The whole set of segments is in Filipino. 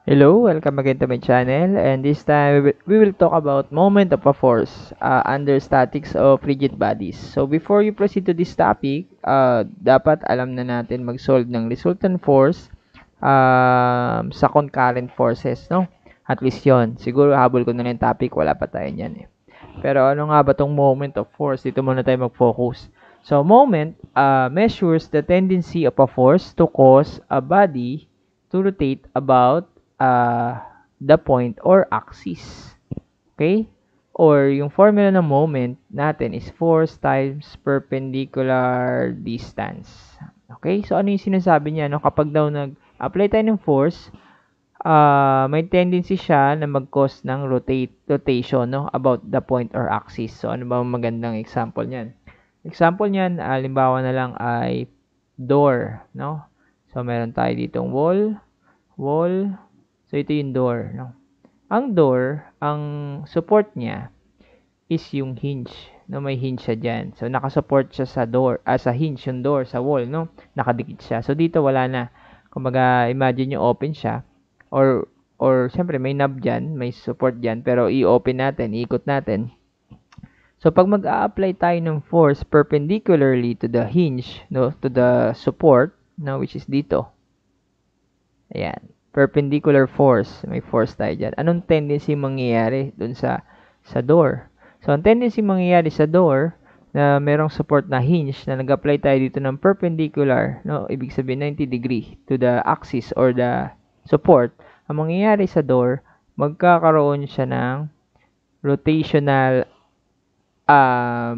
Hello, welcome again to my channel, and this time we will talk about moment of a force under statics of rigid bodies. So before you proceed to this topic, dapat alam na natin mag-solve ng resultant force sa concurrent forces, no? At least yon. Siguro habol ko na lang yung topic, wala pa tayo niyan eh. Pero ano nga ba tong moment of force? Dito muna tayo mag-focus. So moment measures the tendency of a force to cause a body to rotate about the point or axis. Okay? Or yung formula ng moment natin is force times perpendicular distance. Okay? So ano yung sinasabi niya? No? Kapag daw nag-apply tayo ng force, may tendency siya na mag-cause ng rotation no? About the point or axis. So ano ba magandang example niyan? Example niyan, halimbawa na lang ay door. No? So meron tayo ditong wall. So, ito yung door, no? Ang door, ang support niya is yung hinge, no? May hinge siya dyan. So, nakasupport siya sa door, sa hinge yung door, sa wall, no? Nakadikit siya. So, dito wala na. Kumbaga, imagine yung open siya, or syempre, may knob dyan, may support dyan, pero i-open natin, iikot natin. So, pag mag-a-apply tayo ng force perpendicularly to the hinge, no? To the support, no? Which is dito. Ayan. Perpendicular force. May force tayo dyan. Anong tendency mangyayari dun sa door? So, ang tendency mangyayari sa door na merong support na hinge na nag-apply tayo dito ng perpendicular, no? Ibig sabihin 90 degree to the axis or the support. Ang mangyayari sa door, magkakaroon siya ng rotational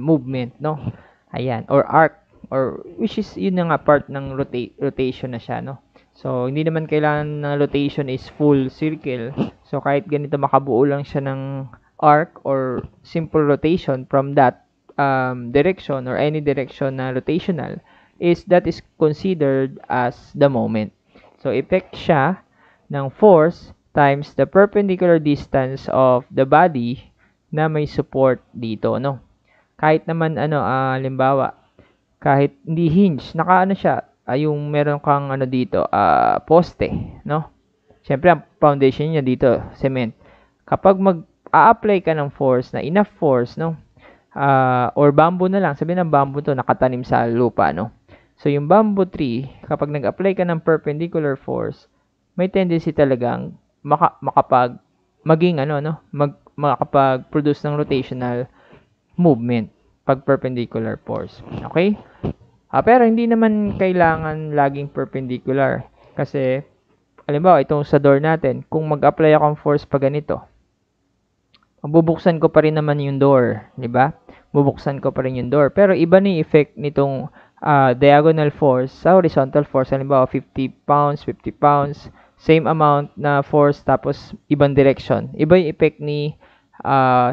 movement, no? Ayan. Or arc. Or, which is, yun na nga part ng rotation na siya, no? So, hindi naman kailangan na rotation is full circle. So, kahit ganito makabuo lang siya ng arc or simple rotation from that direction or any direction na rotational that is considered as the moment. So, effect siya ng force times the perpendicular distance of the body na may support dito, no? Kahit naman halimbawa, kahit hindi hinge, nakaano siya, yung meron kang dito, poste, no? Siyempre, ang foundation niya dito, cement. Kapag mag-a-apply ka ng force na enough force, no? Or bamboo na lang, sabihin ng bamboo to, nakatanim sa lupa, no? So, yung bamboo tree, kapag nag-apply ka ng perpendicular force, may tendency talagang makapag-produce ng rotational movement pag perpendicular force. Okay? Pero hindi naman kailangan laging perpendicular. Kasi, halimbawa, itong sa door natin, kung mag-apply akong force pa ganito, bubuksan ko pa rin naman yung door. Di ba? Bubuksan ko pa rin yung door. Pero iba ni effect nitong diagonal force sa horizontal force. Halimbawa, 50 pounds, 50 pounds, same amount na force tapos ibang direction. Iba yung effect ni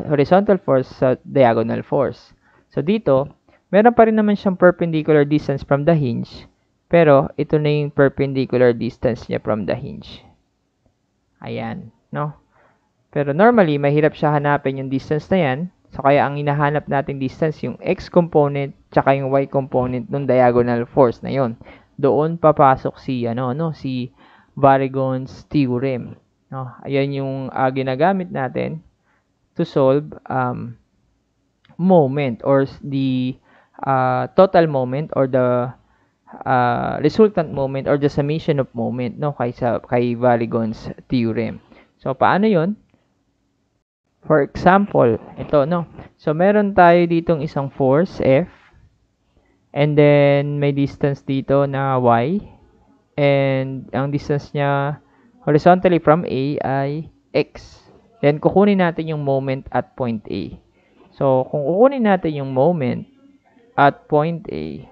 horizontal force sa diagonal force. So, dito, meron pa rin naman siyang perpendicular distance from the hinge, pero ito na yung perpendicular distance niya from the hinge. Ayan, no? Pero normally, mahirap siya hanapin yung distance na yan. So, kaya ang hinahanap nating distance, yung x component, tsaka yung y component ng diagonal force na yon. Doon papasok si Varigon's theorem. No? Ayan yung ginagamit natin to solve moment or the total moment or the resultant moment or the summation of moment, no, kay Varigon's theorem. So paano 'yon? For example, ito, no. So meron tayo ditong isang force F, and then may distance dito na y, and ang distance niya horizontally from A ay x. Then kukunin natin yung moment at point A. So kung kukunin natin yung moment at point A,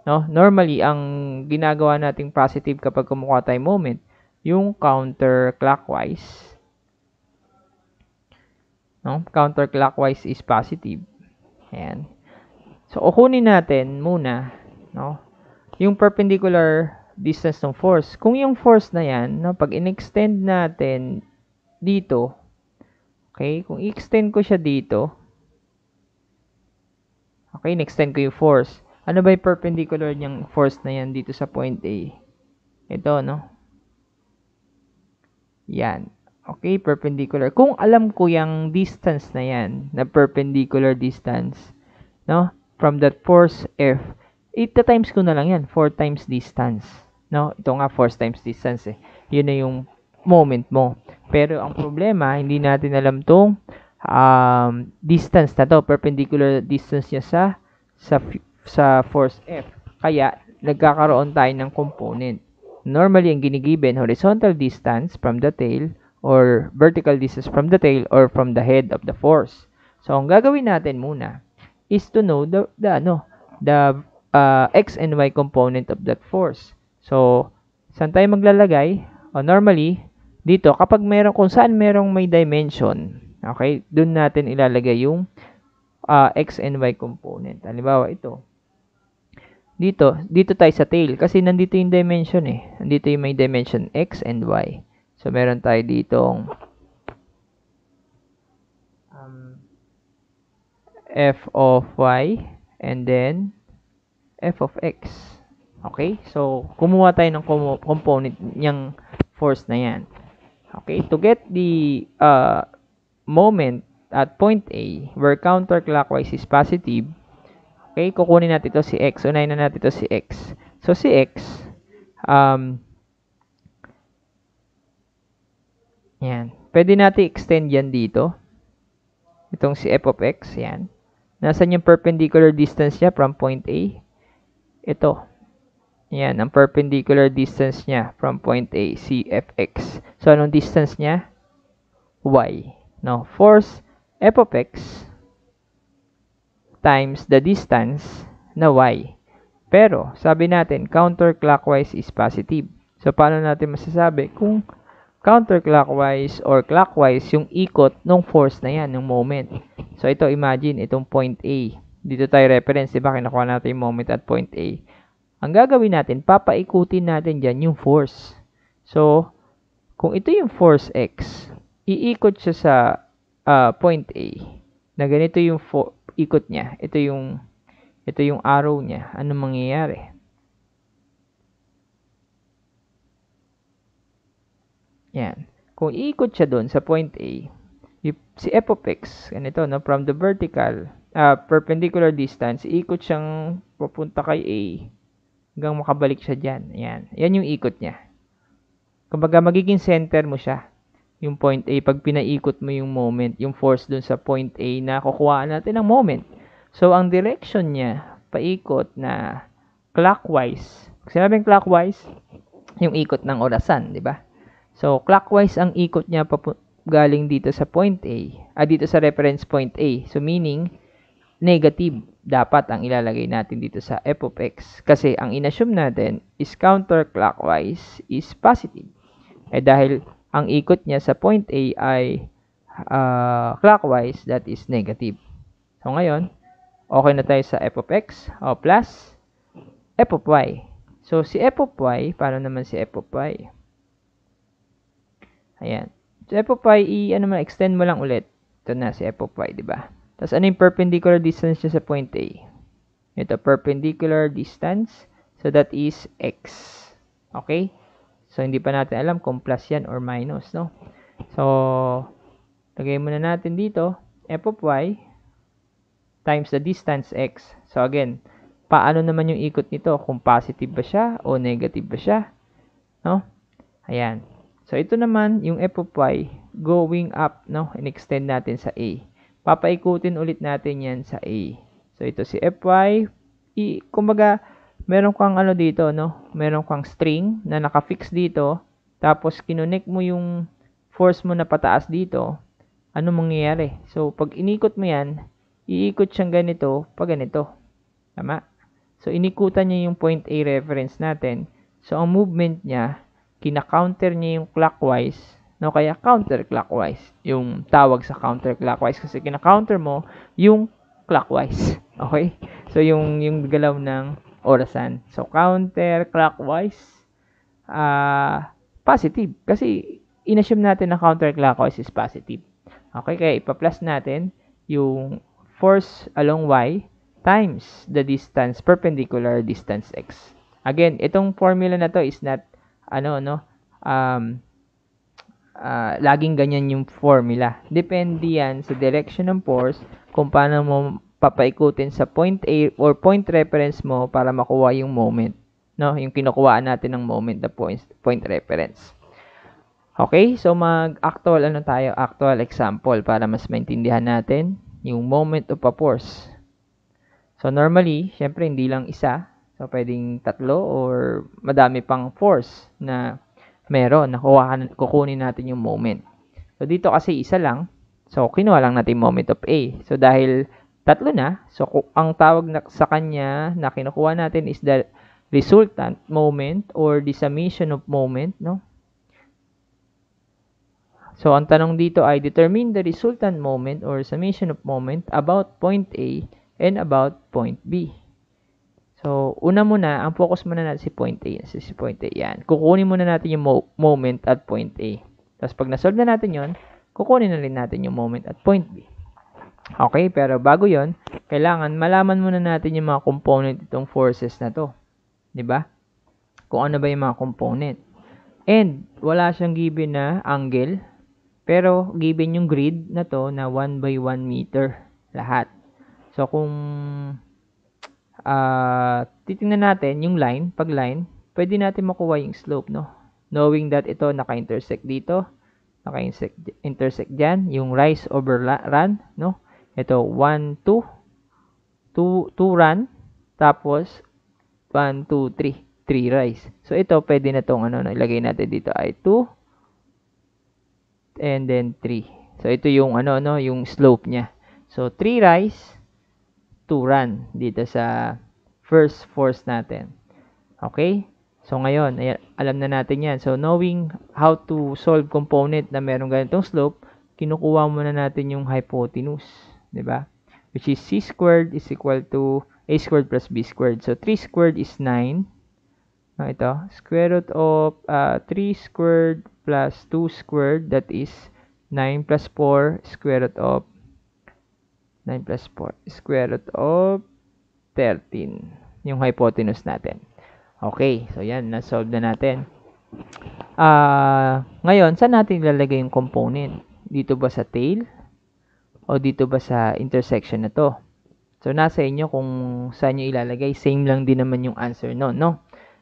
no? Normally, ang ginagawa nating positive kapag kumukuha tayo moment, yung counterclockwise. No? Counterclockwise is positive. Ayan. So, kukunin natin muna, no? Yung perpendicular distance ng force. Kung yung force na yan, no, pag in-extend natin dito, okay, kung i-extend ko siya dito, okay, in-extend ko yung force. Ano ba yung perpendicular niyang force na yan dito sa point A? Ito, no? Yan. Okay, perpendicular. Kung alam ko yung distance na yan, na perpendicular distance, no, from that force F, ita-times ko na lang yan, 4 times distance. No, ito nga, force times distance eh. Yun na yung moment mo. Pero ang problema, hindi natin alam tong distance na to, perpendicular distance niya sa force F. Kaya, nagkakaroon tayo ng component. Normally, ang ginigiven, horizontal distance from the tail or vertical distance from the tail or from the head of the force. So, ang gagawin natin muna is to know the x and y component of that force. So, saan tayo maglalagay? Normally, dito, kapag meron, kung saan merong may dimension, okay, dun natin ilalagay yung x and y component. Halimbawa, ito. Dito tayo sa tail kasi nandito yung dimension eh. Nandito yung may dimension x and y. So, meron tayo ditong f of y and then f of x. Okay? So, kumuha tayo ng component niyang force na yan. Okay? To get the moment at point A where counterclockwise is positive, okay, kukunin natin ito si x. Unahin na natin ito si x. So, si x, yan. Pwede natin extend yan dito. Itong si f of x, yan. Nasaan yung perpendicular distance niya from point A? Ito. Yan, ang perpendicular distance niya from point A, si fx. So, anong distance niya? Y. No, force f of x times the distance na y. Pero, sabi natin, counterclockwise is positive. So, paano natin masasabi kung counterclockwise or clockwise yung ikot ng force na yan, ng moment? So, ito, imagine, itong point A. Dito tayo reference, diba? Kinakuha natin yung moment at point A. Ang gagawin natin, papaikutin natin dyan yung force. So, kung ito yung force X, iikot siya sa point A, na ganito yung ikot niya. Ito yung arrow niya. Ano mangyayari? Yan. Kung iikot siya doon sa point A, si f of x, ganito, no, from the vertical, perpendicular distance, iikot siyang pupunta kay A hanggang makabalik siya dyan. Yan. Yan yung ikot niya. Kumbaga, magiging center mo siya. Yung point A, pag pinaikot mo yung moment, yung force dun sa point A na kukuhaan natin ng moment. So, ang direction niya, paikot na clockwise. Pag sinabing clockwise, yung ikot ng orasan, di ba? So, clockwise ang ikot niya galing dito sa point A, dito sa reference point A. So, meaning, negative dapat ang ilalagay natin dito sa f of x. Kasi, ang inassume natin is counterclockwise is positive. Dahil ang ikot niya sa point A ay clockwise, that is negative. So, ngayon, okay na tayo sa f of x plus f of y. So, si f of y, paano naman si f of y? Ayan. So, f of y, extend mo lang ulit. Ito na si f of y, di ba? Tapos, ano yung perpendicular distance niya sa point A? Ito, perpendicular distance. So, that is x. Okay? So, hindi pa natin alam kung plus yan or minus, no? So, lagay muna natin dito, f of y times the distance x. So, again, paano naman yung ikot nito? Kung positive ba siya o negative ba siya? No? Ayan. So, ito naman, yung f of y going up, no? In-extend natin sa a. Papaikutin ulit natin yan sa a. So, ito si fy. Kumbaga, meron kang dito, no? Meron kang string na naka-fix dito. Tapos, kinonek mo yung force mo na pataas dito. Ano mangyayari? So, pag inikot mo yan, iikot siyang ganito, pag ganito. Tama? So, inikutan niya yung point A reference natin. So, ang movement niya, kina-counter niya yung clockwise, no? Kaya counterclockwise. Yung tawag sa counterclockwise kasi kina-counter mo yung clockwise. Okay? So, yung galaw ng orasan. So, counterclockwise, positive. Kasi, inassume natin na counterclockwise is positive. Okay? Kaya, ipa-plus natin yung force along y times the distance, perpendicular distance x. Again, itong formula na to is not, laging ganyan yung formula. Depende yan sa direction ng force kung paano mo papaikutin sa point A or point reference mo para makuha yung moment. No? Yung kinukuhaan natin ng moment, the point reference. Okay, so mag-actual actual example para mas maintindihan natin yung moment of a force. So normally, syempre hindi lang isa. So pwedeng tatlo or madami pang force na meron na kukunin natin yung moment. So dito kasi isa lang. So kinuha lang natin moment of A. So dahil tatlo na, so ang tawag sa kanya na kinukuha natin is the resultant moment or the summation of moment, no? So, ang tanong dito ay determine the resultant moment or summation of moment about point A and about point B. So, una muna, ang focus muna natin si point A. Si point A, yan. Kukunin muna natin yung moment at point A. Tapos, pag nasolve na natin yon, kukunin na rin natin yung moment at point B. Okay, pero bago yon, kailangan malaman muna natin yung mga component itong forces na to. 'Di ba? Kung ano ba yung mga component. And, wala siyang given na angle. Pero, given yung grid na to na 1 by 1 meter lahat. So, kung titingnan natin yung line, pag line, pwede natin makuha yung slope, no? Knowing that ito naka-intersect dito, naka-intersect dyan, yung rise over run, no? Ito, 1, 2, 2 run, tapos 1, 2, 3, 3 rise. So, ito, pwede na itong, ilagay natin dito ay 2, and then 3. So, ito yung, yung slope niya. So, 3 rise, 2 run dito sa first force natin. Okay? So, ngayon, alam na natin yan. So, knowing how to solve component na meron ganitong slope, kinukuha muna natin yung hypotenuse. Diba? Which is c squared is equal to a squared plus b squared. So, 3 squared is 9. Ito, square root of 3 squared plus 2 squared, that is 9 plus 4 square root of 9 plus 4 square root of 13 yung hypotenuse natin. Okay, so yan, na-solve na natin. Ngayon, saan natin ilalagay yung component? Dito ba sa tail o dito ba sa intersection na to? So nasa inyo kung saan nyo ilalagay. Same lang din naman yung answer no?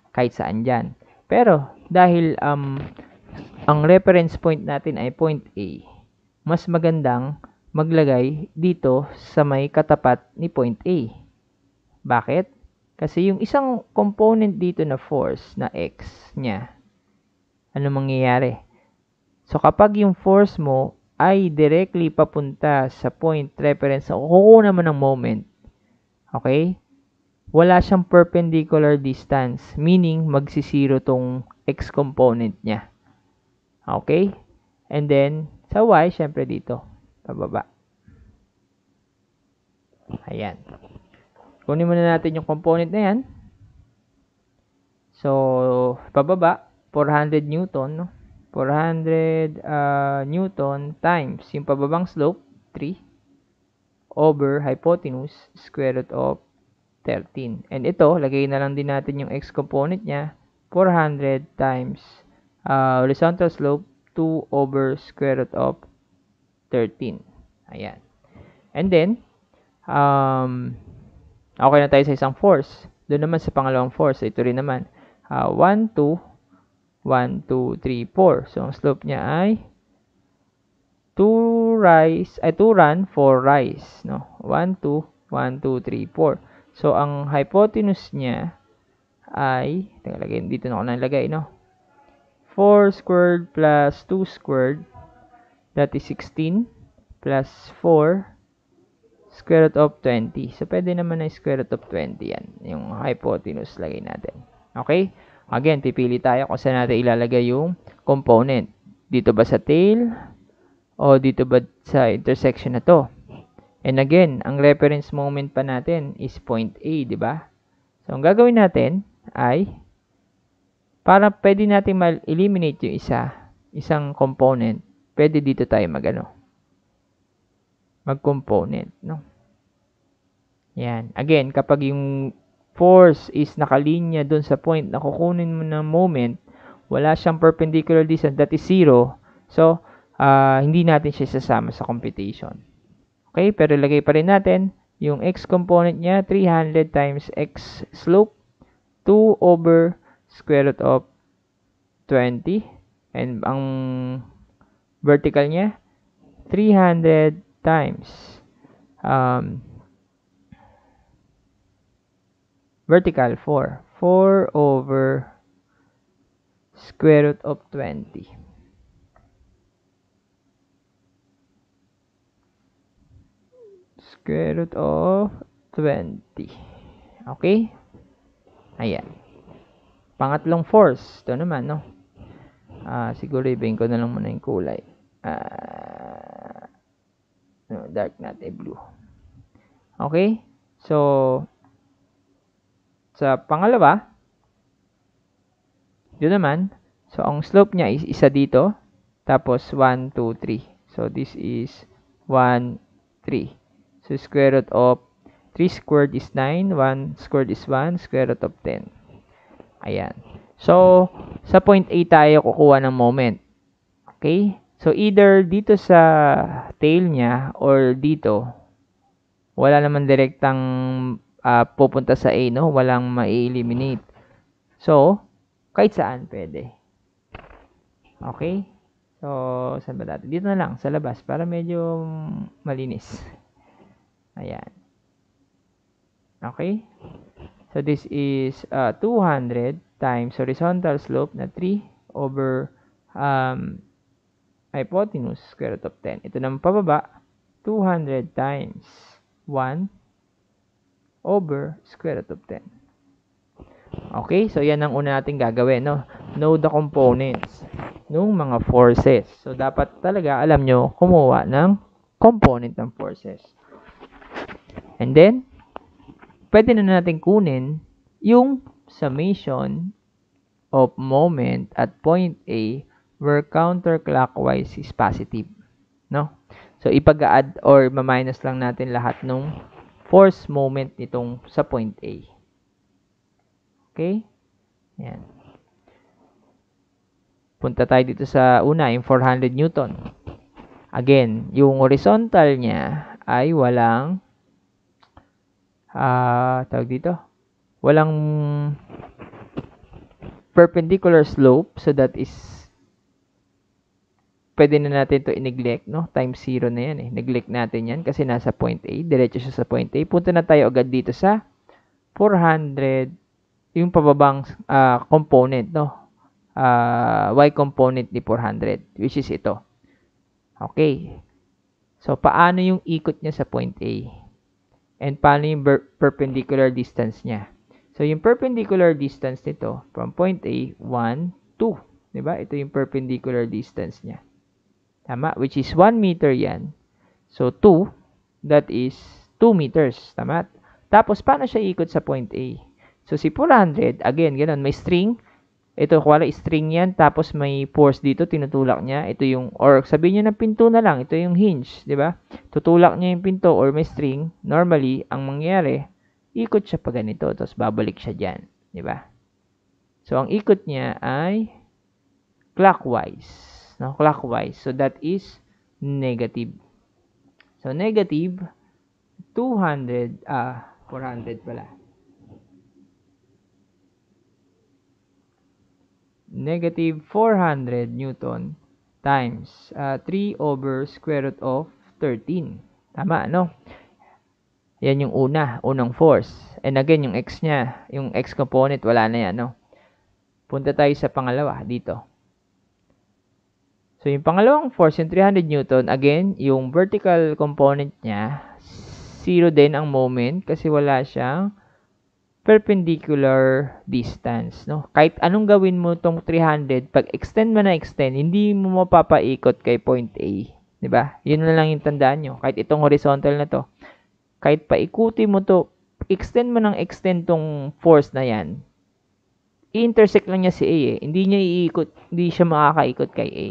Kahit saan dyan. Pero, dahil ang reference point natin ay point A, mas magandang maglagay dito sa may katapat ni point A. Bakit? Kasi yung isang component dito na force na X niya, ano mangyayari? So, kapag yung force mo ay directly papunta sa point reference na kukuha naman ng moment, okay? Wala siyang perpendicular distance, meaning magsisiro tong x component niya. Okay? And then, sa y, syempre dito, pababa. Ayan. Kunin muna natin yung component na yan. So, pababa, 400 Newton, no? 400 Newton times yung pababang slope, 3, over hypotenuse, square root of 13. And ito, lagay na lang din natin yung x component niya, 400 times horizontal slope, 2 over square root of 13. Ayan. And then, okay na tayo sa isang force. Doon naman sa pangalawang force, ito rin naman. 1, 2, 1, 2, 3, 4. So, ang slope niya ay 2 run, 4 rise. No? 1, 2, 1, 2, 3, 4. So, ang hypotenuse niya ay, dito na ako nalagay, no? 4 squared plus 2 squared, that is 16, plus 4, square root of 20. So, pwede naman na square root of 20 yan. Yung hypotenuse lagay natin. Okay? Again, pipili tayo kung saan natin ilalagay yung component. Dito ba sa tail? O dito ba sa intersection na to? And again, ang reference moment pa natin is point A, di ba? So, ang gagawin natin ay, para pwede natin ma-eliminate yung isang component, pwede dito tayo mag-component, no? Yan. Again, kapag yung force is nakalinya dun sa point na kukunin mo ng moment, wala siyang perpendicular distance, that is 0, So, hindi natin siya sasama sa computation. Okay, pero ilagay pa rin natin yung x component niya, 300 times x slope, 2 over square root of 20. And ang vertical niya, 300 times vertical 4. 4 over square root of 20. Square root of 20. Okay? Ayan. Pangatlong force. Ito naman, no? Siguro ibahin ko na lang muna yung kulay. No, dark natin blue. Okay? So, sa pangalawa, yun naman. So, ang slope niya is isa dito. Tapos, 1, 2, 3. So, this is 1, 3. So, square root of 3 squared is 9. 1 squared is 1. Square root of 10. Ayan. So, sa point A tayo kukuha ng moment. Okay? So, either dito sa tail niya or dito, wala naman direktang pupunta sa A, no? Walang ma-eliminate. So, kahit saan pwede. Okay? So, saan ba natin? Dito na lang, sa labas, para medyo malinis. Ayan. Okay? So, this is 200 times horizontal slope na 3 over hypotenuse square root of 10. Ito naman pababa, 200 times 1 over square root of 10. Okay? So, yan ang una natin gagawin, no? Know the components ng mga forces. So, dapat talaga alam nyo kumuha ng component ng forces. And then, pwede na natin kunin yung summation of moment at point A where counterclockwise is positive. No? So, ipag-add or ma-minus lang natin lahat ng force moment nitong sa point A. Okay? Yan. Punta tayo dito sa una, yung 400 Newton. Again, yung horizontal niya ay walang tawag dito, walang perpendicular slope, so that is pwede na natin to i-neglect, no? Times 0 na yan eh. Neglect natin yan kasi nasa point A. Diretso siya sa point A. Punta na tayo agad dito sa 400, yung pababang component, no? Y component ni 400, which is ito. Okay. So, paano yung ikot niya sa point A? And paano yung perpendicular distance niya? So, yung perpendicular distance nito from point A, 1, 2. Diba? Ito yung perpendicular distance niya. Tama? Which is 1 meter yan. So, 2, that is 2 meters. Tama? Tapos, paano siya ikot sa point A? So, si 400, again, ganun, may string. Ito, kuwala string yan. Tapos, may force dito, tinutulak niya. Ito yung, or sabihin niyo ng pinto na lang. Ito yung hinge, di ba? Tutulak niya yung pinto or may string. Normally, ang mangyayari, ikot siya pa ganito. Tapos, babalik siya dyan. Di ba? So, ang ikot niya ay clockwise. No? Clockwise. So, that is negative. So, negative 200, 400 pala. Negative 400 Newton times 3 over square root of 13. Tama, no? Yan yung unang force. And again, yung x niya, yung x component, wala na yan, no? Punta tayo sa pangalawa, dito. So, yung pangalawang force, yung 300 Newton, again, yung vertical component niya, 0 din ang moment kasi wala siyang perpendicular distance, no? Kahit anong gawin mo tong 300, pag extend mo na extend, hindi mo mapapaikot kay point A, 'di ba? 'Yun na lang yung tandaan nyo. Kahit itong horizontal na to, kahit paikuti mo to, extend mo ng extend tong force na 'yan. I-intersect lang niya si A eh. Hindi niya iikot, hindi siya makakaikot kay A.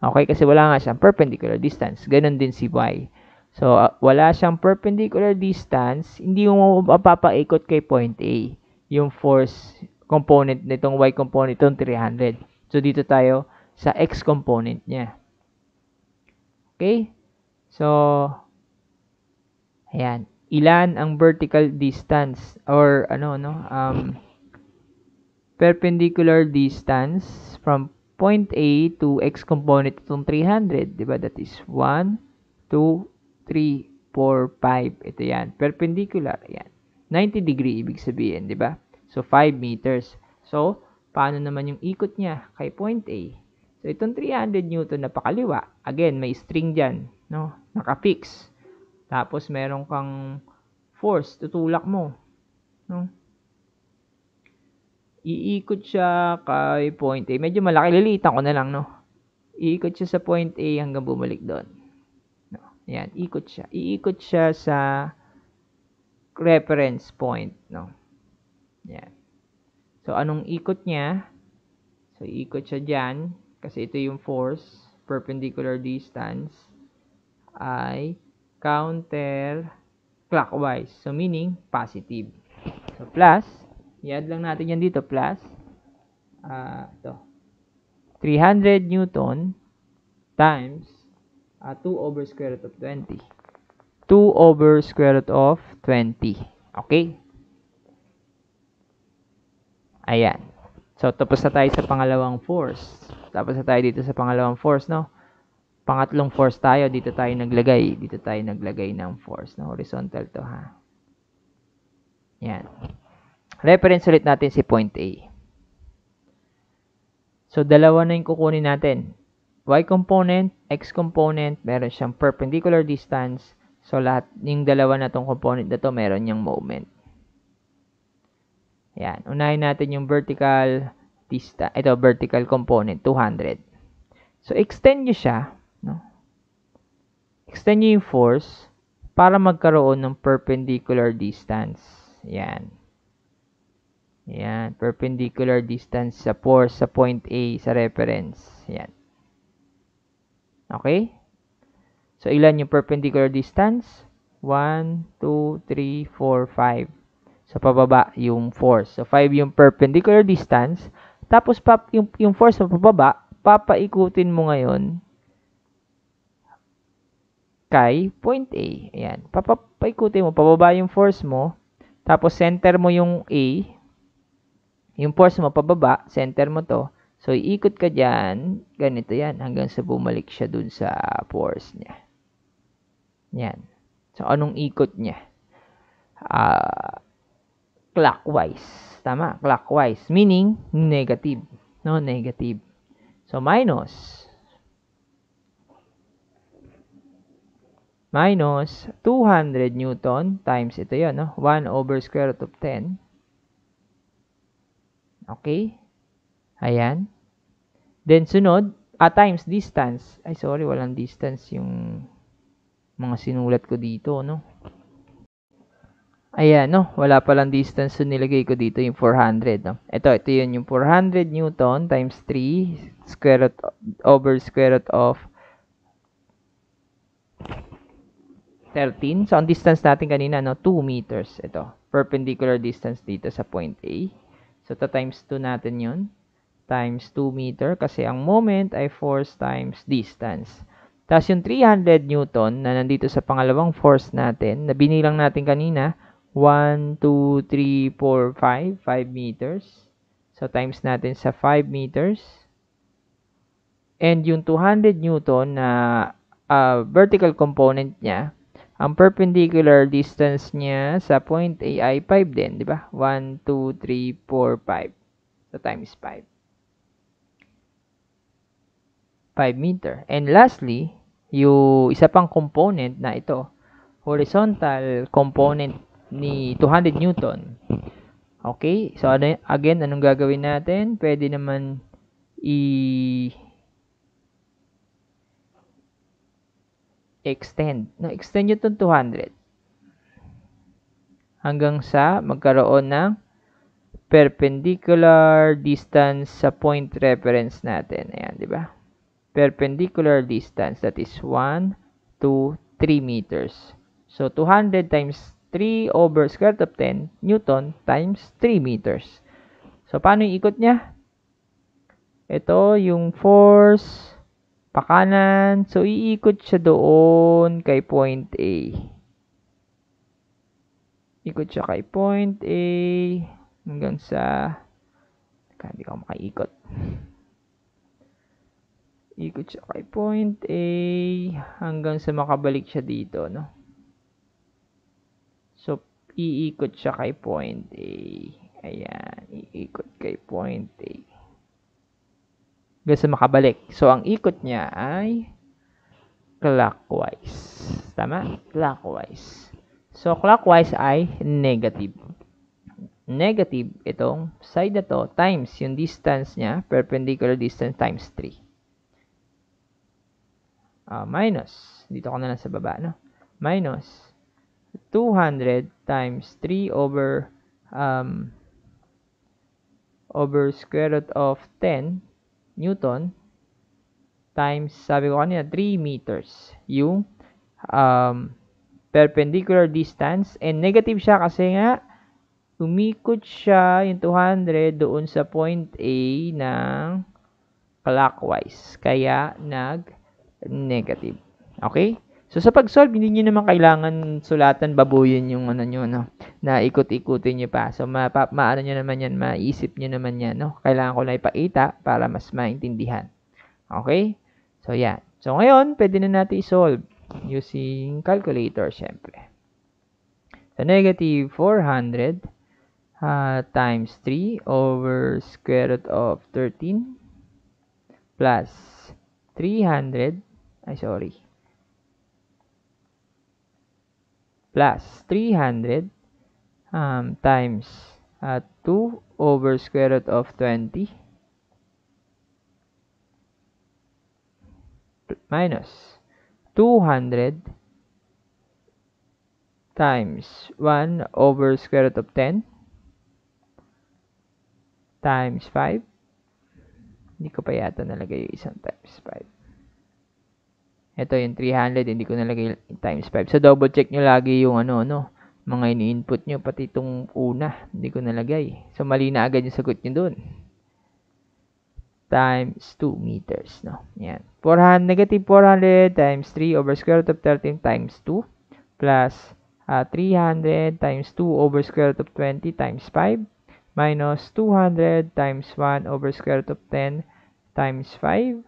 Okay, kasi wala nga siyang perpendicular distance. Ganon din si Y. So, wala siyang perpendicular distance, hindi mo mapapaikot kay point A, yung force component nitong Y component, itong 300. So, dito tayo sa X component niya. Okay? So, ayan. Ilan ang vertical distance or perpendicular distance from point A to x component itong 300, 'di ba? That is 1, 2, 3, 4, 5. Ito 'yan, perpendicular 'yan. 90 degree ibig sabihin, 'di ba? So 5 meters. So, paano naman yung ikot niya kay point A? So itong 300 newton na pakaliwa, again, may string diyan, no? Naka-fix. Tapos meron kang force, tutulak mo, no? Iikot siya kay point A. Medyo malaki, liliitan ko na lang, no? Iikot siya sa point A hanggang bumalik doon. No? Yan, ikot siya. Iikot siya sa reference point, no? Yan. So, anong ikot niya? So, iikot siya dyan, kasi ito yung force, perpendicular distance, ay counter clockwise. So, meaning, positive. So, plus, i-add lang natin yan dito, plus, ito, 300 Newton times 2 over square root of 20. 2 over square root of 20. Okay? Ayan. So, tapos na tayo sa pangalawang force. Tapos na tayo dito sa pangalawang force, no? Pangatlong force tayo. Dito tayo naglagay. Dito tayo naglagay ng force. No? Horizontal to, ha? Yan. Reference ulit natin si point A. So, dalawa na yung kukunin natin. Y component, X component, meron siyang perpendicular distance. So, lahat, yung dalawa na tong component na to, meron niyang moment. Yan. Unahin natin yung vertical distance. Ito, vertical component, 200. So, extend nyo siya. No? Extend nyo yung force para magkaroon ng perpendicular distance. Yan. Yan. Perpendicular distance sa force sa point A, sa reference. Yan. Okay? So, ilan yung perpendicular distance? 1, 2, 3, 4, 5. Sa pababa, yung force. So, 5 yung perpendicular distance. Tapos, yung force sa pababa, papaikutin mo ngayon kay point A. Ayan. Paikutin mo. Pababa yung force mo. Tapos, center mo yung A. Yung force mo, pababa. Center mo to. So, iikot ka dyan. Ganito yan. Hanggang sa bumalik siya dun sa force niya. Yan. So, anong ikot niya? Clockwise. Tama, clockwise. Meaning, negative. No, negative. So, minus 200 Newton times ito yun, no? 1 over square root of 10. Okay? Ayan. Then, sunod, times distance. Ay, sorry, walang distance yung mga sinulat ko dito, no? Ayan, no? Wala palang distance. So, nilagay ko dito yung 400, no? Ito yun yung 400 Newton times 3 square root over square root of 13. So, ang distance natin kanina, no? 2 meters. Ito. Perpendicular distance dito sa point A. So, times 2 natin yun. Times 2 meter. Kasi ang moment ay force times distance. Tapos yung 300 Newton na nandito sa pangalawang force natin, na binilang natin kanina, 1, 2, 3, 4, 5. 5 meters. So, times natin sa 5 meters. And yung 200 Newton na vertical component niya, ang perpendicular distance niya sa point A ay 5 din, di ba? 1, 2, 3, 4, 5. So, times 5. 5 meter. And lastly, yung isa pang component na ito, horizontal component ni 200 Newton. Okay? So, again, anong gagawin natin? Pwede naman extend. No, extend nyo itong 200. Hanggang sa magkaroon ng perpendicular distance sa point reference natin. Ayan, di ba? Perpendicular distance, that is 1, 2, 3 meters. So, 200 times 3 over square root of 10 Newton times 3 meters. So, paano yung ikot niya? Ito, yung force, pakanan. So, iikot siya doon kay point A. Ikot siya kay point A hanggang sa hindi ko makaikot. Ikot siya kay point A hanggang sa makabalik siya dito, no? So, iikot siya kay point A. Ayan, iikot kay point A. Hanggang sa makabalik. So, ang ikot niya ay clockwise. Tama? Clockwise. So, clockwise ay negative. Negative itong side na to times yung distance niya, perpendicular distance times 3. Minus, dito ko na lang sa baba, no? Minus 200 times 3 over square root of 10 Newton times, sabi ko kanina, 3 meters. Yung perpendicular distance, and negative siya kasi nga umikot siya yung 200 doon sa point A ng clockwise. Kaya, nag-negative. Okay? So, sa pag-solve, hindi nyo naman kailangan sulatan, babuyin yung ano nyo, no? Na ikot-ikutin nyo pa. So, maano nyo naman yan, maisip nyo naman yan, no? Kailangan ko na ipakita para mas maintindihan. Okay? So, yan. So, ngayon, pwede na natin i-solve using calculator, syempre. So, negative 400 times 3 over square root of 13 plus 300, plus 300 times 2 over square root of 20 minus 200 times 1 over square root of 10 times 5. Hindi ko pa yata nalagay yung isang times 5. Ito yung 300, hindi ko nalagay times 5. So, double check nyo lagi yung mga ini-input nyo, pati itong una, hindi ko nalagay. So, mali na agad yung sagot nyo dun. Times 2 meters, no? Yan. Negative 400 times 3 over square root of 13 times 2 plus 300 times 2 over square root of 20 times 5 minus 200 times 1 over square root of 10 times 5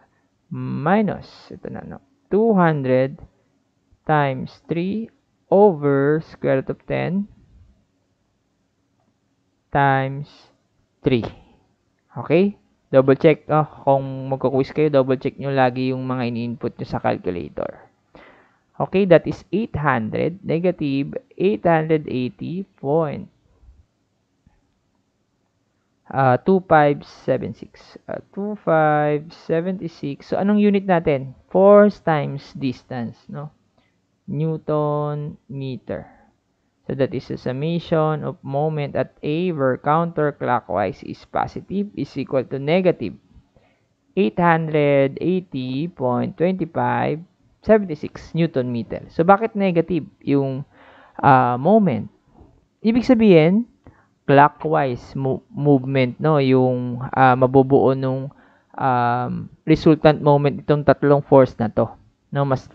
minus, ito na, no? 200 times 3 over square root of 10 times 3. Okay? Double check. Kung magkukwis kayo, double check nyo lagi yung mga ini-input nyo sa calculator. Okay, that is 800, negative 880.2576. 2576. So, anong unit natin? Force times distance, no? Newton meter. So, that is a summation of moment at A where counterclockwise is positive is equal to negative 880.2576 Newton meter. So, bakit negative yung moment? Ibig sabihin, clockwise movement, no? Yung mabubuo nung resultant moment itong tatlong force na to, no? Mas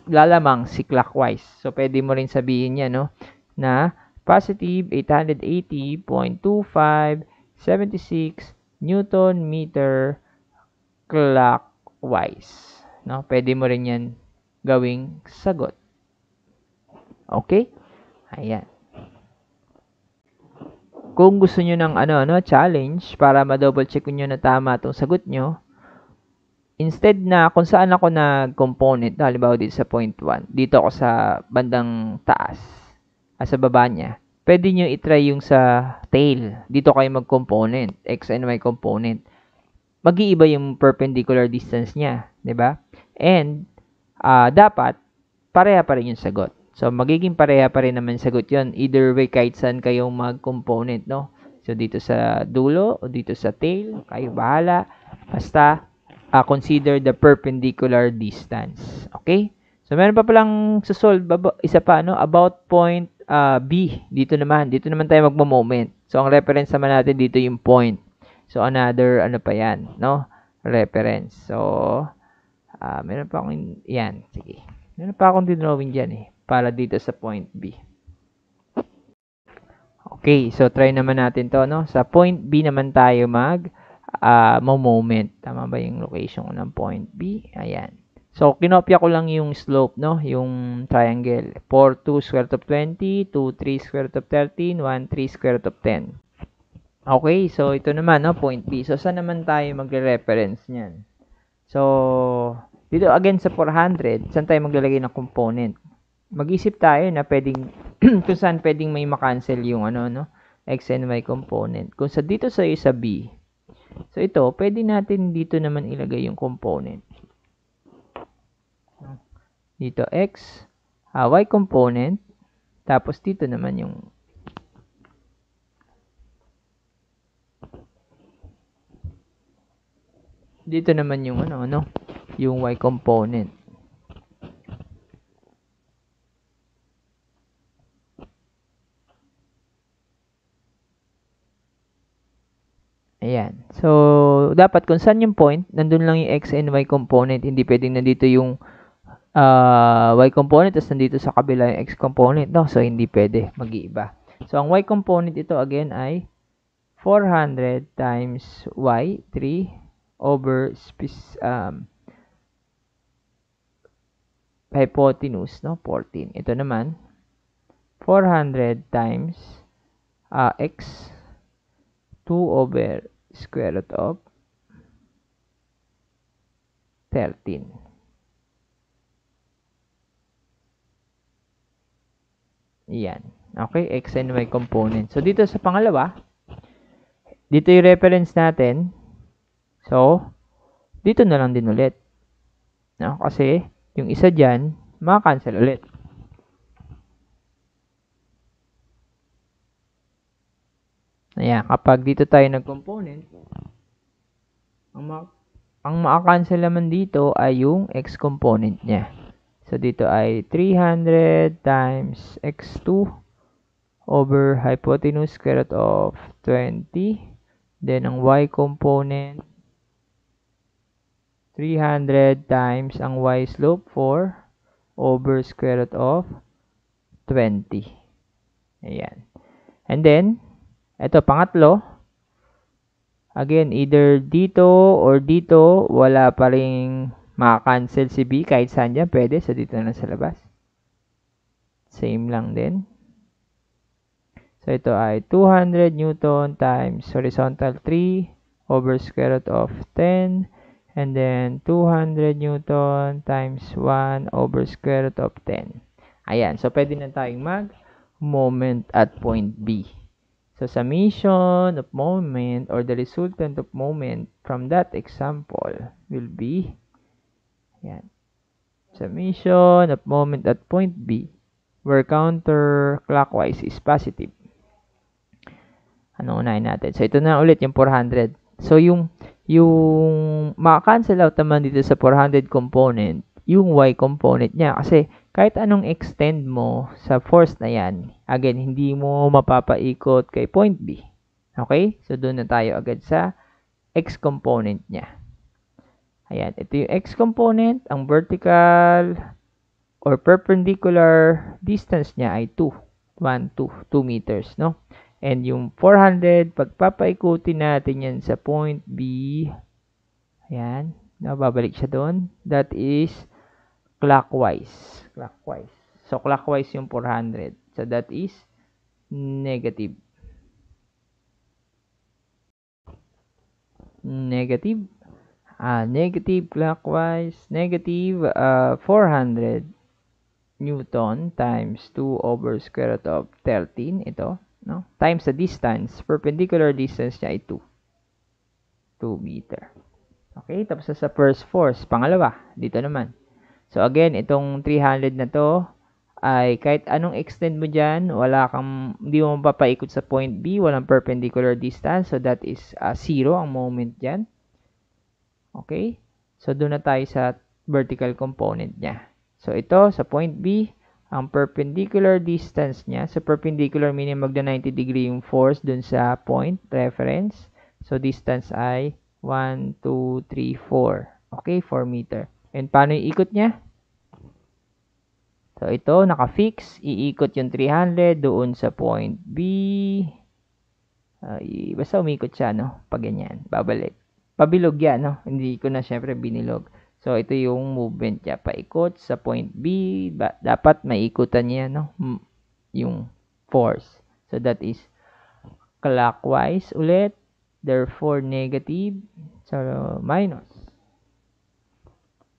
lalamang si clockwise. So, pwede mo rin sabihin niya, no? Na positive 880.2576 Newton meter clockwise, no? Pwede mo rin yan gawing sagot. Okay? Ayan. Kung gusto nyo ng challenge para ma-double check nyo na tama itong sagot nyo, instead na kung saan ako nag-component, halimbawa dito sa point 1, dito ako sa bandang taas, sa baba niya, pwede nyo itry yung sa tail. Dito kayo mag-component, x and y component. Mag-iiba yung perpendicular distance niya, di ba? And, dapat, pareha pa rin yung sagot. So, magiging pareha pa rin naman sagot yon either way, kahit saan kayong mag-component, no? So, dito sa dulo o dito sa tail, kayo bahala. Basta, consider the perpendicular distance. Okay? So, meron pa palang solve isa pa, about point B. Dito naman tayo magmo-moment. So, ang reference naman natin dito yung point. So, another, pa yan, no? Reference. So, Meron pa akong, yan, sige. Meron pa akong dinrawing dyan eh, para dito sa point B. Okay, so try naman natin to, no? Sa point B naman tayo moment. Tama ba yung location ko ng point B? Ayan. So, kinopya ko lang yung slope, no? Yung triangle. 4, 2 square root of 20, 2, 3 square root of 13, 1, 3 square root of 10. Okay, so ito naman, no? Point B. So, saan naman tayo magre-reference niyan? So, dito again sa 400, saan tayo maglalagay ng component? Mag-isip tayo na pwedeng kung saan pwedeng may makancel yung no, x and y component. Kung sa dito sa isa B. So ito, pwede natin dito naman ilagay yung component. Dito x, y component, tapos dito naman yung yung y component. Ayan. So, dapat kung saan yung point, nandun lang yung x and y component. Hindi pwedeng nandito yung y component, tapos nandito sa kabila yung x component. No? So, hindi pwede. Mag-iiba. So, ang y component ito again ay 400 times y, 3 over hypotenuse, no? 14. Ito naman, 400 times x, 2 over square root of 13. Yan. Okay, x and y component. So, dito sa pangalawa, dito yung reference natin. So, dito na lang din ulit. No? Kasi, yung isa dyan, maka-cancel ulit. Ayan, kapag dito tayo nag-component, ang maka-cancel naman dito ay yung x component niya. So, dito ay 300 times x2 over hypotenuse square root of 20. Then, ang y component, 300 times ang y slope 4 over square root of 20. Ayan. And then, ito pangatlo. Again, either dito or dito, wala pa rin maka-cancel si B. Kahit saan dyan, pwede. So, dito na sa labas. Same lang din. So, ito ay 200 Newton times horizontal 3 over square root of 10. And then, 200 Newton times 1 over square root of 10. Ayan. So, pwede na tayong mag-moment at point B. So, summation of moment or the resultant of moment from that example will be, yan, summation of moment at point B where counterclockwise is positive. Ano unahin natin? So, ito na ulit yung 400. So, yung maka-cancel out naman dito sa 400 component, yung y component niya. Kasi, kahit anong extend mo sa force na yan, again, hindi mo mapapaikot kay point B. Okay? So, doon na tayo agad sa x component niya. Ayan. Ito yung x component. Ang vertical or perpendicular distance niya ay 2. 1, 2. 2 meters, no? And yung 400, pagpapaikutin natin yan sa point B, ayan, babalik siya doon. That is clockwise. Clockwise. So, clockwise yung 400. So, that is negative. Negative. Negative clockwise. Negative 400 Newton times 2 over square root of 13. Ito. No? Times the distance. Perpendicular distance niya ay 2. 2 meter. Okay. Tapos sa first force. Pangalawa. Dito naman. So, again, itong 300 na to, ay kahit anong extend mo dyan, hindi mo mapapaikot sa point B, walang perpendicular distance. So, that is 0 ang moment dyan. Okay? So, doon na tayo sa vertical component niya. So, ito, sa point B, ang perpendicular distance niya, sa perpendicular meaning magda 90 degree yung force doon sa point, reference. So, distance ay 1, 2, 3, 4. Okay, 4 meter. And paano yung ikot niya? So, ito, naka-fix. Iikot yung 300 doon sa point B. Basta umikot siya, no? Pag ganyan, babalik. Pabilog yan, no? Hindi ko na syempre binilog. So, ito yung movement niya. Paikot sa point B. Dapat maikutan niya, no? Yung force. So, that is clockwise ulit. Therefore, negative. So,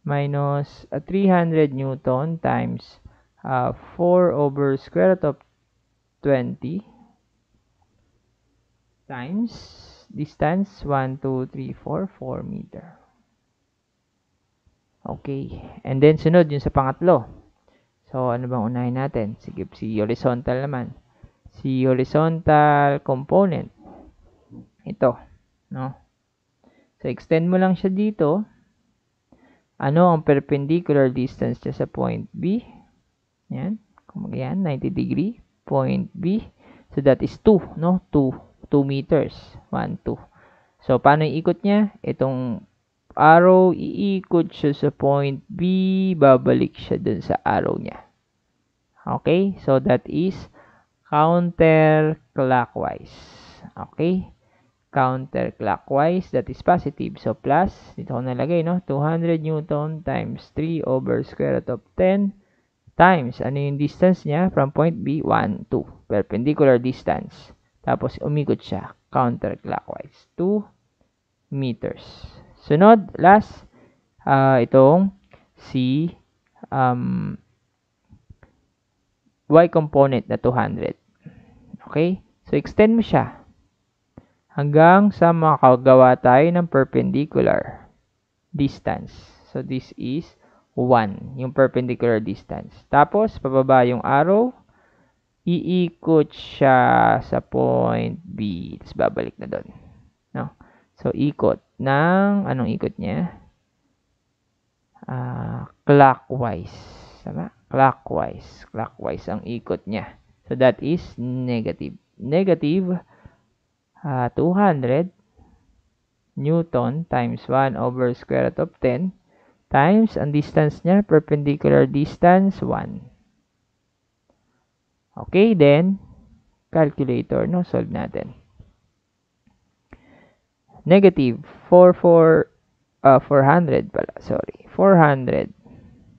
minus 300 Newton times 4 over square root of 20 times distance 1, 2, 3, 4, 4 meter. Okay. And then, sunod yung sa pangatlo. So, ano bang unahin natin? Sige, si horizontal naman. Si horizontal component. Ito. No? So, extend mo lang siya dito. Ano ang perpendicular distance niya sa point B? Yan. Kung yan, 90 degree. Point B. So, that is 2. No? 2 meters. 1, 2. So, paano yung ikot niya? Itong arrow, iikot siya sa point B, babalik siya dun sa arrow niya. Okay? So, that is counterclockwise. Okay? Counterclockwise, that is positive. So, plus, dito ko nalagay, no? 200 Newton times 3 over square root of 10 times, ano yung distance niya from point B? 1, 2. Perpendicular distance. Tapos, umikot siya. Counterclockwise. 2 meters. Sunod, last, itong si y component na 200. Okay? So, extend mo siya hanggang sa makagawa tayo ng perpendicular distance. So, this is 1, yung perpendicular distance. Tapos, pababa yung arrow, iikot siya sa point B. Tapos, babalik na doon. No? So, ikot ng, anong ikot niya? Clockwise. Tama? Clockwise. Clockwise ang ikot niya. So, that is negative. Negative 200 Newton times 1 over square root of 10 times, ang distance niya, perpendicular distance, 1. Okay, then, calculator, no? Solve natin. Negative 400 pala, sorry. 400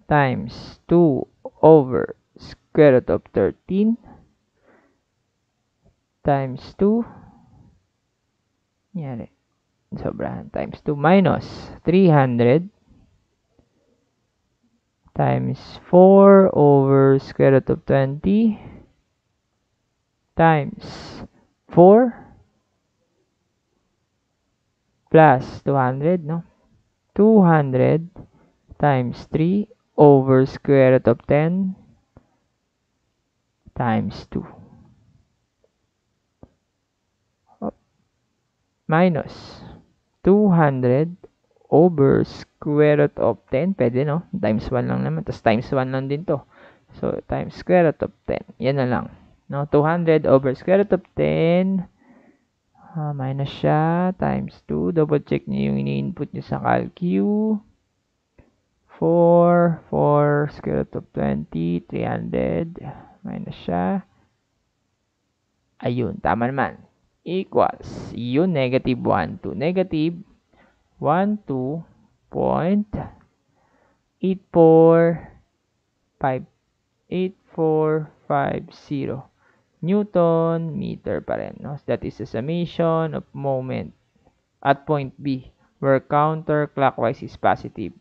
times 2 over square root of 13 times 2 yari, sobrahan, times 2 minus 300 times 4 over square root of 20 times 4 plus 200, no? 200 times 3 over square root of 10 times 2. Minus 200 over square root of 10. Pwede, no? Times 1 lang naman. Tapos times 1 lang din to. So, times square root of 10. Yan na lang. No? 200 over square root of 10. Minus siya. Times 2. Double check niyo yung ini-input niyo sa calcu. 4 square root of 20. 300. Minus siya. Ayun. Tama naman. Equals. Yun, negative 1, 2. Negative 12.8450 Newton meter pa rin. No? So that is the summation of moment at point B where counterclockwise is positive.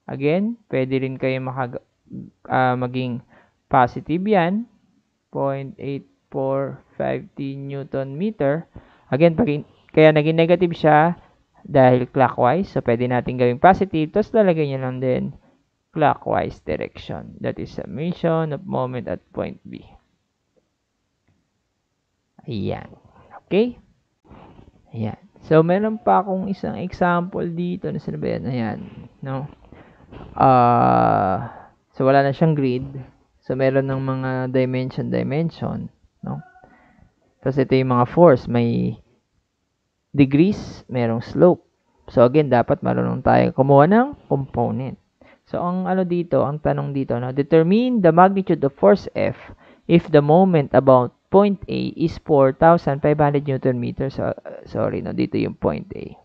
Again, pwede rin kayo maging positive yan. 0.8450 Newton meter. Again, kaya naging negative siya dahil clockwise. So, pwede natin gawing positive. Tapos, lalagay nyo lang din clockwise direction. That is summation of moment at point B. Ayan. Okay? Ayan. So, meron pa akong isang example dito. Nasaan ba yan? Ayan. No? So, wala na siyang grid. So, meron ng mga dimension. No? Tapos, ito yung mga force. May degrees, merong slope. So, again, dapat marunong tayo kumuha ng component. So, ang dito, ang tanong dito, determine the magnitude of force F if the moment about point A is 4,500 Newton meters. So, sorry, dito yung point A.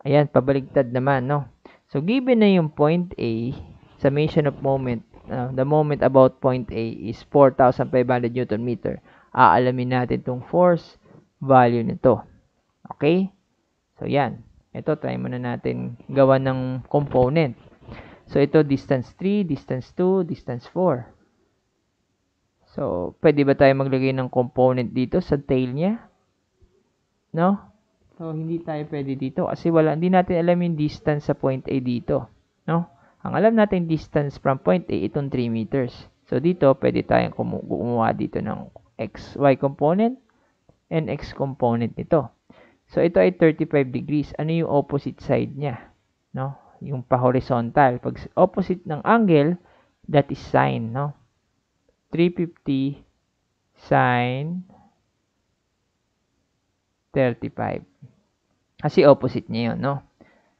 Ayan, pabaligtad naman, So, given na yung point A, summation of moment, the moment about point A is 4,500 Newton meter. Aalamin natin itong force value nito. Okay? So, yan. Ito, try muna natin gawa ng component. So, ito, distance 3, distance 2, distance 4. So, pwede ba tayo maglagay ng component dito sa tail niya? No? So, hindi tayo pwede dito kasi hindi natin alam yung distance sa point A dito. No? Ang alam natin distance from point A, itong 3 meters. So, dito, pwede tayong gumawa dito ng XY component and X component nito. So, ito ay 35 degrees. Ano yung opposite side niya? No? Yung pa-horizontal. Pag opposite ng angle, that is sine, 350 sine 35. Kasi opposite niya yun,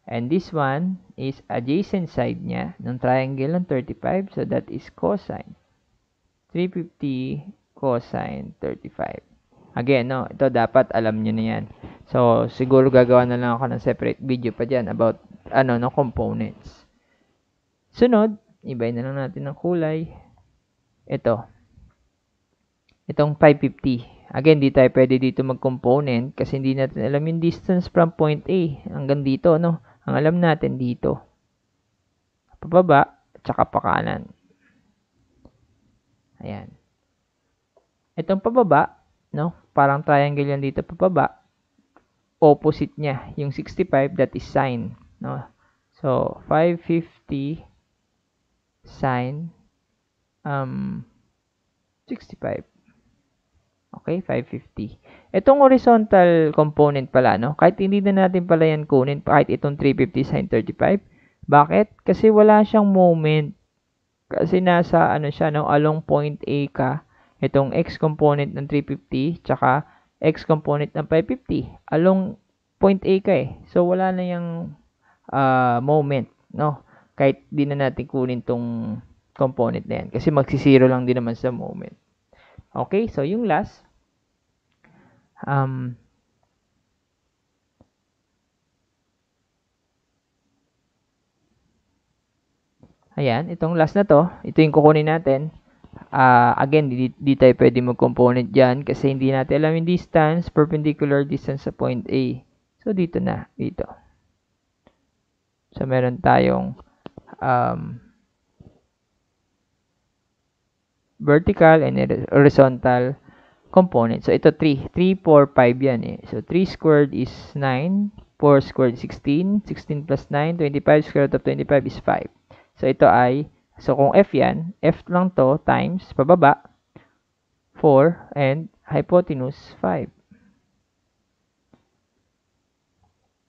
And this one is adjacent side niya ng triangle ng 35. So, that is cosine. 350 cosine 35. Again, ito dapat alam nyo na yan. So, siguro gagawa na lang ako ng separate video pa dyan about, components. Sunod, ibahin na lang natin ng kulay. Ito. Itong 550. Again, di tayo pwede dito mag-component kasi hindi natin alam yung distance from point A hanggang dito, Ang alam natin dito. Pababa, tsaka pakanan. Ayan. Itong pababa, parang triangle yan dito pababa. Opposite niya, yung 65, that is sine, So, 550 sine 65. Okay, 550. Itong horizontal component pala, kahit hindi na natin pala yan kunin, kahit itong 350 sine 35. Bakit? Kasi wala siyang moment. Kasi nasa, siya, along point A ka. Itong X component ng 350, tsaka X component ng 550. Along point A ka eh. So, wala na yung moment, Kahit di na natin kunin tong component na yan. Kasi magsisiro lang din naman sa moment. Okay, so yung last, ayan, itong last na to, ito yung kukunin natin. Again, di tayo pwede mag-component dyan kasi hindi natin alam yung distance, perpendicular distance sa point A. So, dito na, dito. So, meron tayong vertical and horizontal component. So, ito 3. 3, 4, 5 yan eh. So, 3 squared is 9. 4 squared 16. 16 plus 9, 25. Square root of 25 is 5. So, ito ay, so kung F yan, F lang to times pababa 4 and hypotenuse 5.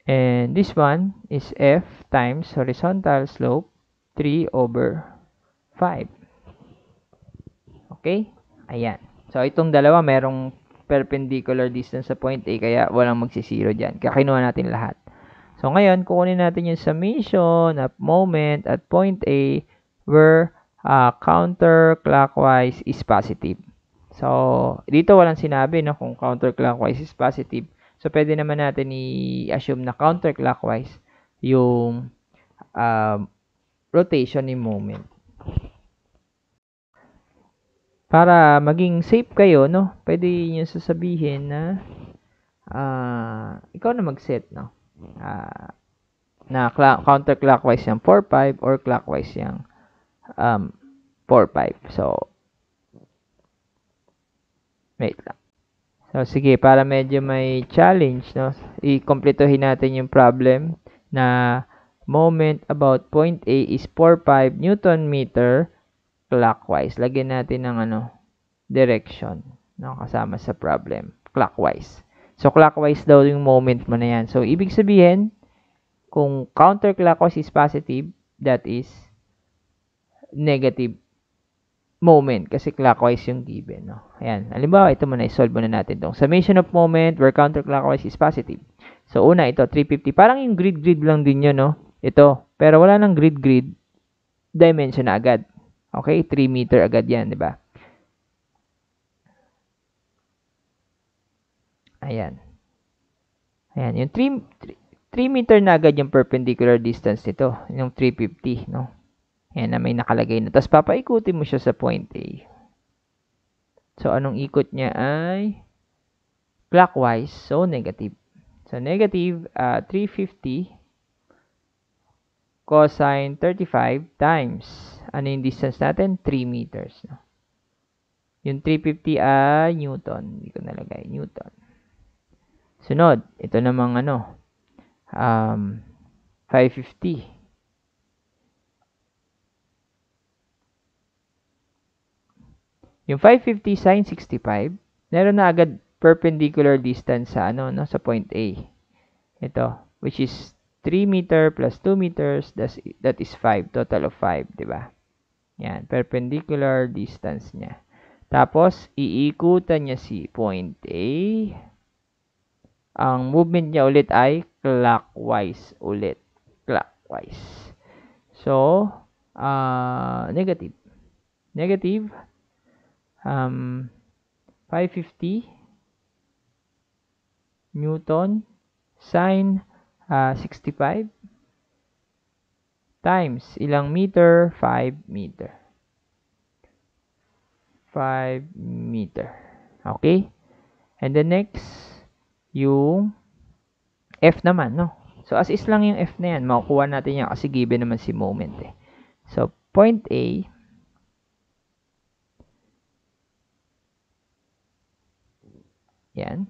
And this one is F times horizontal slope 3 over 5. Okay? Ayan. So, itong dalawa, merong perpendicular distance sa point A, kaya walang magsisiro dyan. Kaya kinuha natin lahat. So, ngayon, kukunin natin yung summation of moment at point A where counterclockwise is positive. So, dito walang sinabi kung counterclockwise is positive. So, pwede naman natin i-assume na counterclockwise yung rotation ni moment. Para maging safe kayo, pwede nyo sasabihin na ikaw na mag-set, na counterclockwise yung 4-5 or clockwise yung 4-5. So, wait lang. So, sige, para medyo may challenge, i-completohin natin yung problem na moment about point A is 4-5 Newton meter clockwise. Lagyan natin ng direction, kasama sa problem. Clockwise. So, clockwise daw yung moment mo na yan. So, ibig sabihin, kung counterclockwise is positive, that is negative moment kasi clockwise yung given. Ayan. Halimbawa, ito muna, i-solve muna natin itong summation of moment where counterclockwise is positive. So, una, ito, 350. Parang yung grid lang din yun, no? Ito. Pero wala nang grid dimension na agad. Okay? 3 meter agad yan, di ba? Ayan. Ayan. Yung 3 meter na agad yung perpendicular distance nito. Yung 350, no? Ayan na may nakalagay na. Tapos, papaikutin mo siya sa point A. So, anong ikot niya ay clockwise. So, negative. So, negative 350 cosine 35 times, ano yung distance natin? 3 meters. No? Yung 350 ay Newton. Hindi ko nalagay. Newton. Sunod, ito namang 550. Yung 550 sine 65, meron na agad perpendicular distance sa sa point A. Ito, which is 3 meter plus 2 meters, that is 5, total of 5, di ba? Yan, perpendicular distance niya. Tapos, iikutan niya si point A. Ang movement niya ulit ay clockwise ulit. Clockwise. So, negative. Negative, 550 Newton sine 65 times ilang meter? 5 meter. 5 meter. Okay? And the next, yung F naman, no? So, as is lang yung F na yan. Makukuha natin yan kasi given naman si moment eh. So, point A, yan.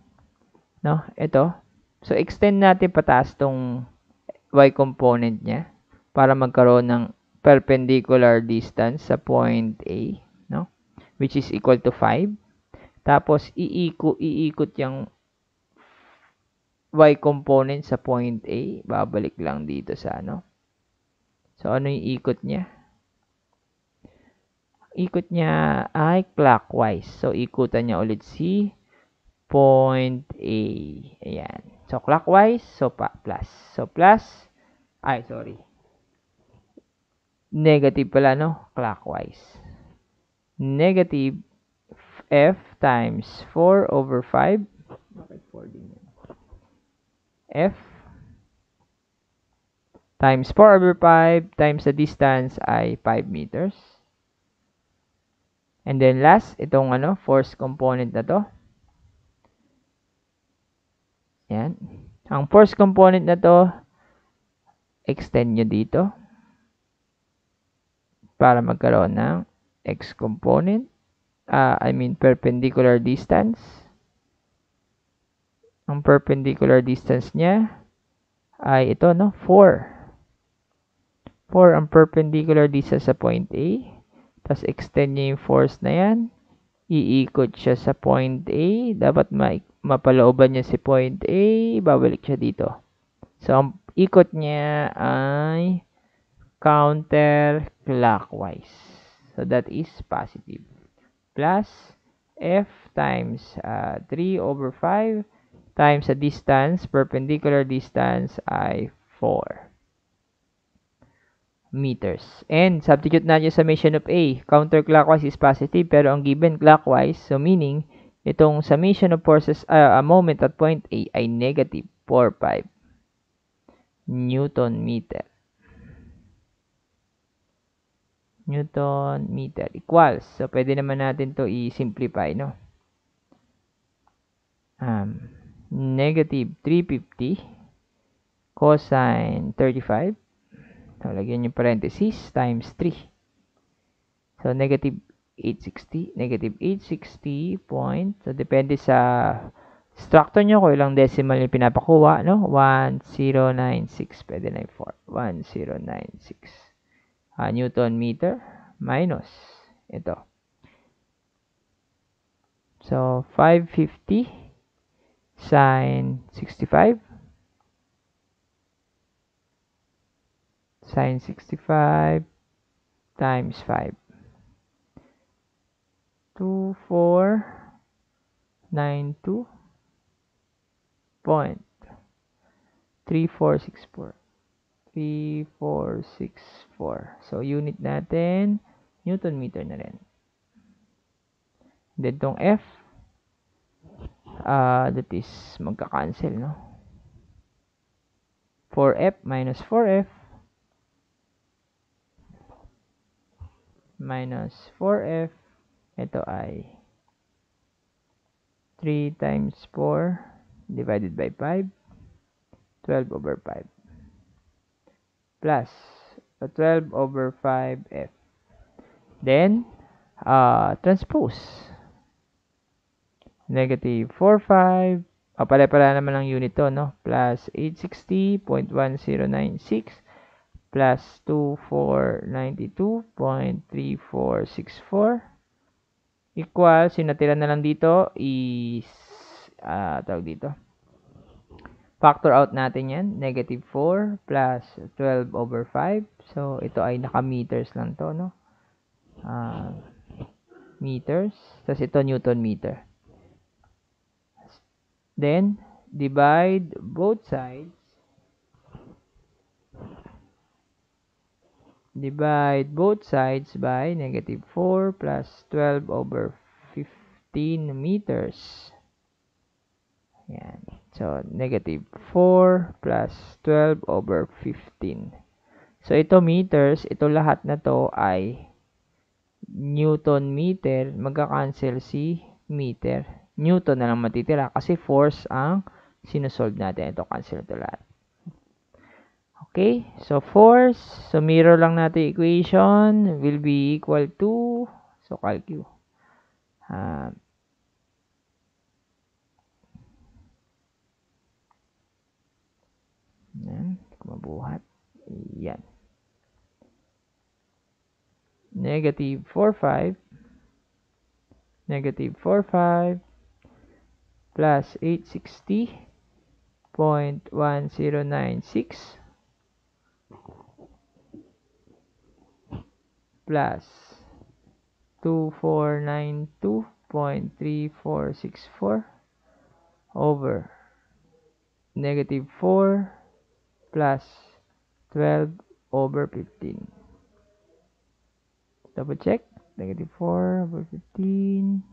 No? Ito. So, extend natin pataas tong y component niya para magkaroon ng perpendicular distance sa point A, no? Which is equal to 5. Tapos, iikot yung y component sa point A. Babalik lang dito sa So, ano yung ikot niya? Ikot niya ay clockwise. So, ikutan niya ulit si point A. Ayan. So, clockwise. So, plus. So, plus. Ay, sorry. Negative pala, no? Clockwise. Negative F times 4 over 5. Bakit 4 din yan? F times 4 over 5 times the distance ay 5 meters. And then last, itong force component na to. Yan. Ang force component na to, extend nyo dito para magkaroon ng x component. Perpendicular distance. Ang perpendicular distance niya ay ito, 4. 4 ang perpendicular distance sa point A. Tapos extend niya yung force na yan. Iikot siya sa point A. Dapat mapalooban niya si point A. Babalik siya dito. So, ang ikot niya ay counterclockwise. So, that is positive. Plus F times 3 over 5 times the distance, perpendicular distance ay 4 meters. And substitute natin sa summation of A. Counterclockwise is positive pero ang given clockwise, so meaning itong summation of forces, a moment at point A ay negative 4.5 Newton meter. Newton meter equals. So, pwede naman natin to i-simplify, no? Negative 350 cosine 35. So, lagyan yung parenthesis times 3. So, negative 860. Negative 860 point. So, depende sa structure nyo kung ilang decimal yung pinapakuha, no? 1096. Pwede na yung 4. 1096. Newton meter minus ito. So, 550 sine 65. Sine 65 times 5. 2492 point. 3464. 3464. So, unit natin, Newton meter na rin. Then, tong F, that is, magka-cancel, no? 4F minus 4F minus 4F, ito ay 3 times 4 divided by 5, 12 over 5, plus 12 over 5F. Then, transpose. Negative 45. Pala naman ang unit to, no? Plus 860.1096 plus 2492.3464 equals, yung natira na lang dito is, tawag dito, factor out natin yan. Negative 4 plus 12 over 5. So, ito ay naka-meters lang to, no? Meters. Tapos ito, Newton meter. Then, divide both sides. Divide both sides by negative 4 plus 12 over 15 meters. Yan. So, negative 4 plus 12 over 15. So, ito meters, ito lahat na to ay Newton meter. Magka-cancel si meter. Newton na lang matitira kasi force ang sinusolve natin. Ito, cancel ito lahat. Okay, so force, so mirror lang natin equation, will be equal to, so calcu. Yan, mabuhat. Yan. Negative 45, negative 45, plus 860.1096, plus 2492.3464 over negative 4 plus 12 over 15. Double check. Negative 4 over 15.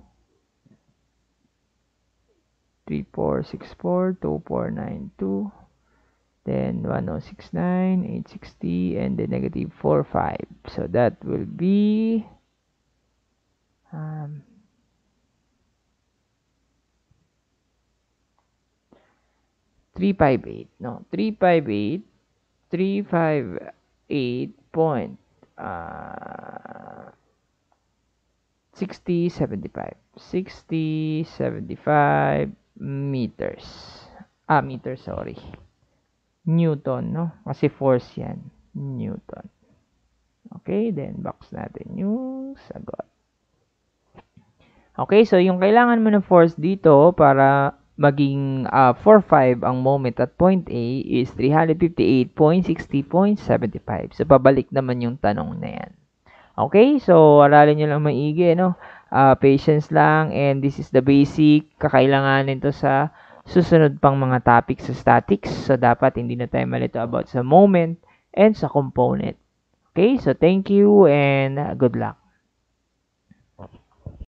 3464, 2492. Then 1069, 860, and then negative 45. So that will be 358. No, 358. 358 point 6075 meters. Meters, sorry. Newton, no? Kasi force yan. Newton. Okay, then box natin yung sagot. Okay, so yung kailangan mo ng force dito para maging 4.5 ang moment at point A is 358.60.75. So, pabalik naman yung tanong na yan. Okay, so aralin nyo lang maigi, no? Patience lang, and this is the basic. Kakailanganin to sa susunod pang mga topics sa statics. So, dapat hindi na tayo malito about sa moment and sa component. Okay, so thank you and good luck.